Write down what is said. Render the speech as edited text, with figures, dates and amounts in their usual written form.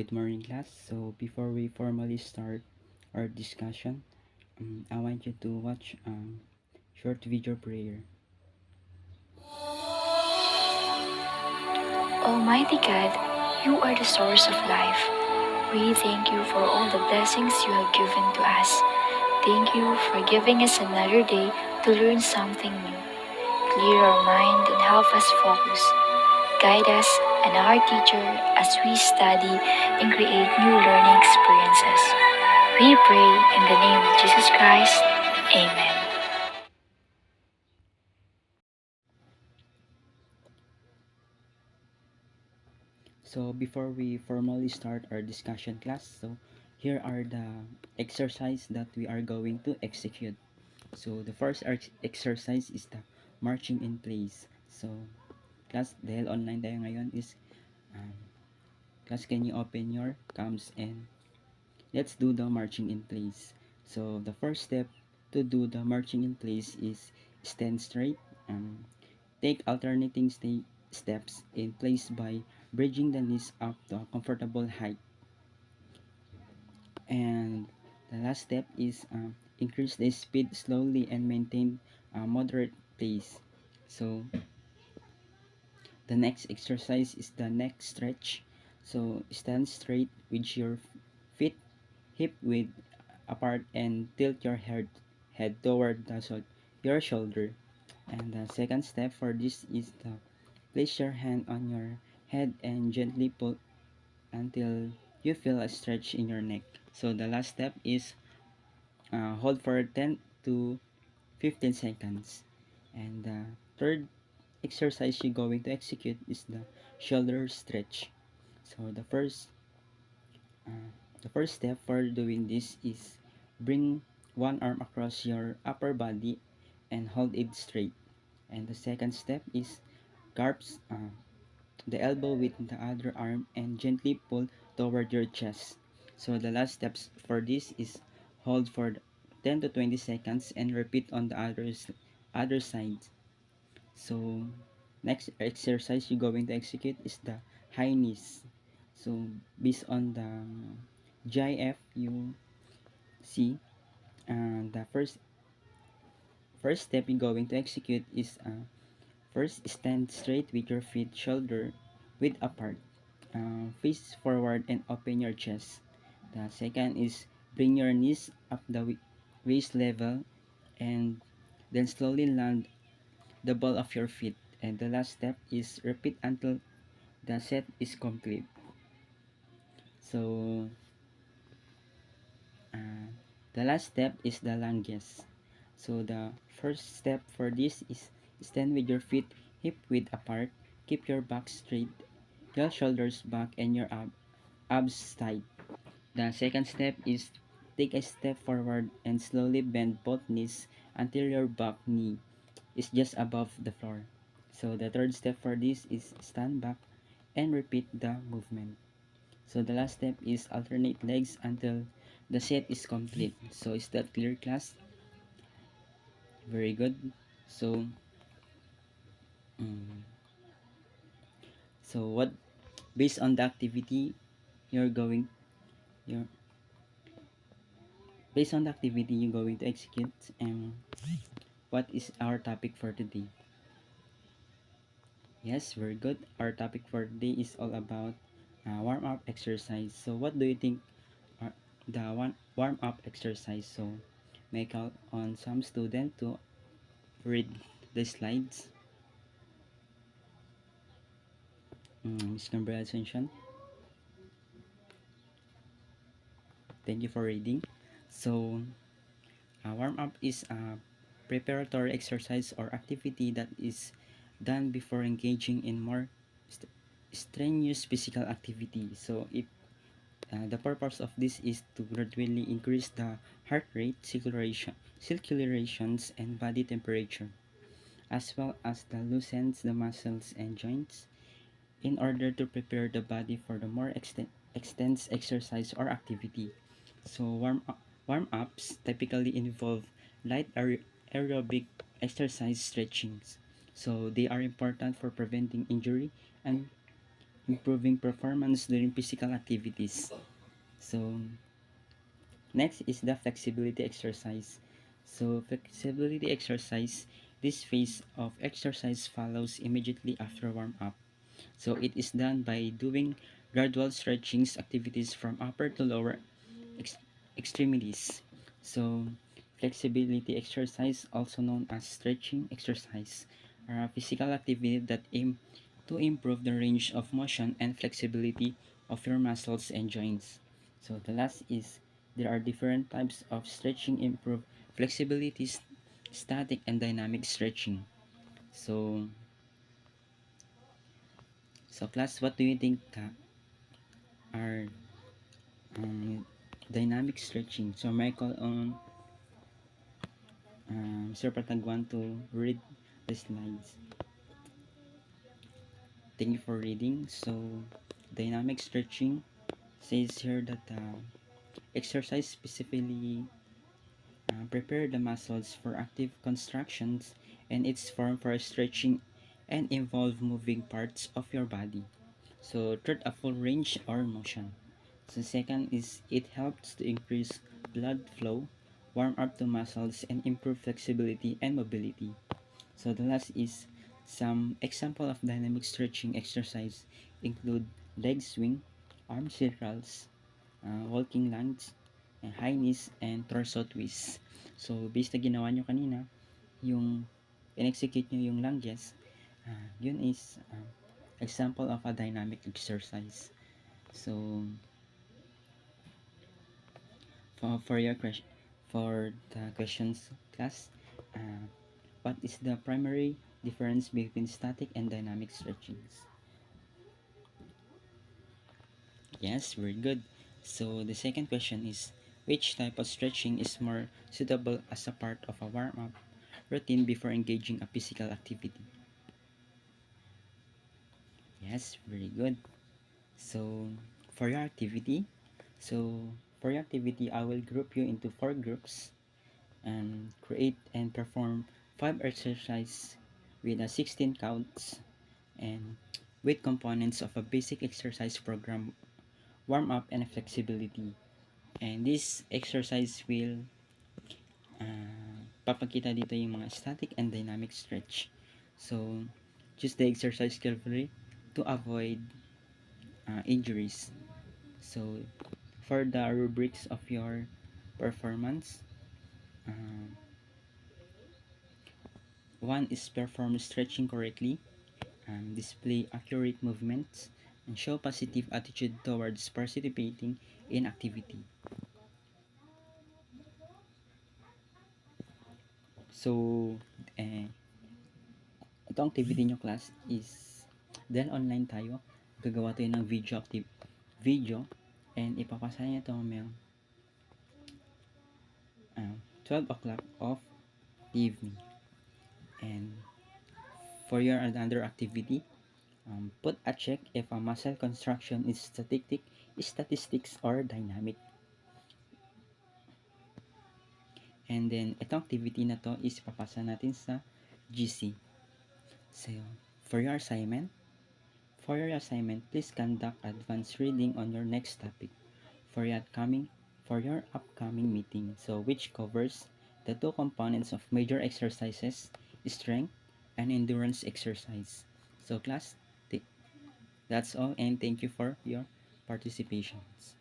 Good morning, class. So, before we formally start our discussion, I want you to watch short video prayer. Almighty God, you are the source of life. We thank you for all the blessings you have given to us. Thank you for giving us another day to learn something new. Clear our mind and help us focus. Guide us and our teacher as we study and create new learning experiences. We pray in the name of Jesus Christ. Amen. So, before we formally start our discussion class, so here are the exercise that we are going to execute. So, the first exercise is the marching in place. So, class, dahil online tayo ngayon is, um, class, can you open your cams and let's do the marching in place. So the first step to do the marching in place is stand straight. Take alternating steps in place by bridging the knees up to a comfortable height. And the last step is increase the speed slowly and maintain a moderate pace. So the next exercise is the neck stretch. So stand straight with your feet hip width apart and tilt your head toward your shoulder. And the second step for this is to place your hand on your head and gently pull until you feel a stretch in your neck. So the last step is hold for 10 to 15 seconds. And the third exercise you're going to execute is the shoulder stretch. So uh, the first step for doing this is bring one arm across your upper body and hold it straight. And the second step is grasp the elbow with the other arm and gently pull toward your chest. So the last steps for this is hold for 10 to 20 seconds and repeat on the other side. So next exercise you're going to execute is the high knees. So based on the GIF you see, the first step you're going to execute is first stand straight with your feet shoulder width apart. Face forward and open your chest. The second is bring your knees up the waist level and then slowly land the ball of your feet. And the last step is repeat until the set is complete. So uh, the last step is the lunges. So the first step for this is stand with your feet hip width apart. Keep your back straight, your shoulders back, and your abs tight. The second step is take a step forward and slowly bend both knees until your back knee is just above the floor. So the third step for this is stand back and repeat the movement. So the last step is alternate legs until the set is complete. So is that clear, class? Very good. So mm, so what based on the activity you're going you're based on the activity you're going to execute, what is our topic for today? Yes, very good. Our topic for today is all about warm-up exercise. So what do you think are the one warm-up exercise? So may I call on some student to read the slides. Ms. Gabriel Ascension, thank you for reading. So warm-up is a preparatory exercise or activity that is done before engaging in more strenuous physical activity. So the purpose of this is to gradually increase the heart rate, circulations, and body temperature, as well as the loosens the muscles and joints in order to prepare the body for the more extensive exercise or activity. So warm-ups typically involve light aerobic exercise stretchings. So they are important for preventing injury and improving performance during physical activities. So, next is the flexibility exercise. So, flexibility exercise, this phase of exercise follows immediately after warm up. So, it is done by doing gradual stretchings activities from upper to lower ex- extremities. So, flexibility exercise, also known as stretching exercise, are a physical activity that aim to improve the range of motion and flexibility of your muscles and joints. So, the last is there are different types of stretching improve flexibility, static and dynamic stretching. So, class, what do you think are um, dynamic stretching? So, Michael on Sir Patag want to read the slides. Thank you for reading. So, dynamic stretching says here that exercise specifically prepare the muscles for active contractions and its form for stretching and involve moving parts of your body. So, third, a full range or motion. So, second is it helps to increase blood flow, warm up the muscles, and improve flexibility and mobility. So the last is some example of dynamic stretching exercise include leg swing, arm circles, walking lunge, and high knees, and torso twist. So based na ginawa nyo kanina, yung in-execute nyo yung lunges, yun is example of a dynamic exercise. So for your question, for the questions class, uh, what is the primary difference between static and dynamic stretchings? Yes, very good. So the second question is, which type of stretching is more suitable as a part of a warm-up routine before engaging a physical activity? Yes, very good. So for your activity, so for your activity, I will group you into 4 groups and create and perform 5 exercises with a 16 counts and with components of a basic exercise program, warm up, and flexibility. And this exercise will papakita dito yung mga static and dynamic stretch. So, choose the exercise carefully to avoid injuries. So, for the rubrics of your performance, uh, one is perform stretching correctly, display accurate movements, and show positive attitude towards participating in activity. So, eh, itong activity nyo class is dahil online tayo, gagawa tayo ng video and ipapasa niya ito mamayang 12 o'clock of the evening. And for your another activity, put a check if a muscle construction is statistics or dynamic. And then, itong activity na to is papasa natin sa GC. So, for your assignment, please conduct advanced reading on your next topic for your upcoming meeting. So, which covers the 2 components of major exercises, strength and endurance exercise. So, class, that's all, and thank you for your participations.